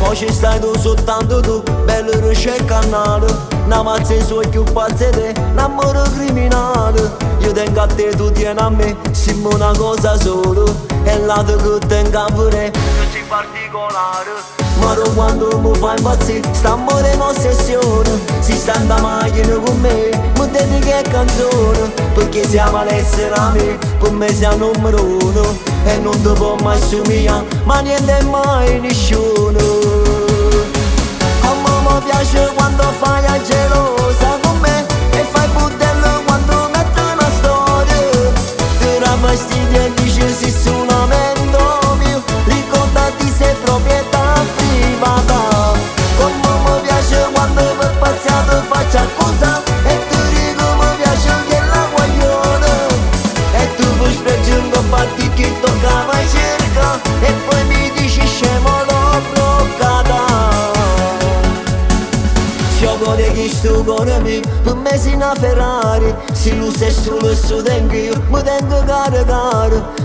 Mo ci stai tu soltanto tu, bello rusce e canale. Una mazza in suoi più pazzete, un amore criminale. Io tengo a te, tu tieni a me, siamo una cosa solo. E lato che tengo a pure, non c'è particolare. Ma quando mi fai impazzire, sta amore in ossessione. Si sta in macchina con me, mi dedichi a canzone. Perché siamo l'essere a me, per me sei numero uno. E non ti può mai somigliare, ma niente è mai nessuno. A me mi piace quando fai la gelosa con me e fai budello quando metti una storia. Ti dà fastidio e dici sì solamente mio, ricordati sei proprietà privata. Come mi piace quando per pazziato faccio accusa e ti dico mi piace che la guaglione. E tu puoi spregare un coppati che toccava e cerca e poi mi dici scemo l'ho bloccata. Se io gode che sto con me, per me sei una Ferrari. Se lui sei solo e so tengo io, mi tengo caro.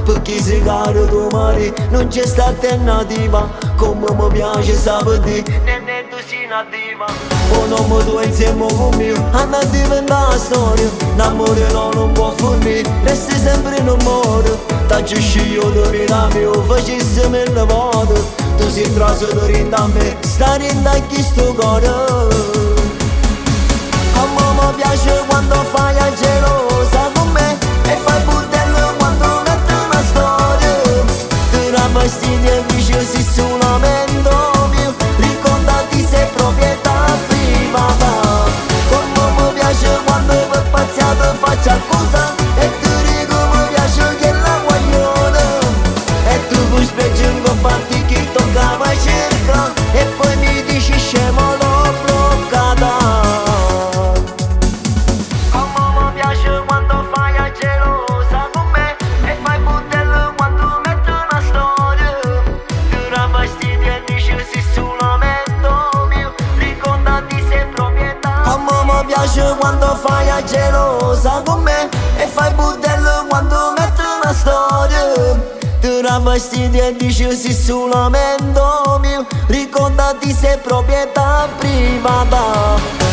Perché sei caro tuo mare, non c'è sta alternativa. Come mi piace sapere, nemmeno tu sei nativa. O non mi tu insieme con me, andiamo a diventare una storia. L'amore no, non può fornire, resti sempre in amore. T'aggi io dormirà mio, facessimo il lavoro. Tu sei traso da a me, stare in chi sto cuore. A me mi piace quando fai la gelosa con me e fai budello quando metti una storia. Ti dà fastidio e dici sì solamente mio, ricordati sei proprietà privata. Come mi piace quando per pazziato faccio accusa e ti dico mi piace che la guaglione. E tu puoi specie un coppati che toccava e cerca e poi mi dici scemo l'ho bloccata. Mi piace quando fai la gelosa con me e fai budello quando metti una storia. Ti dà fastidio e dici sì solamente mio, ricordati sei proprietà privata.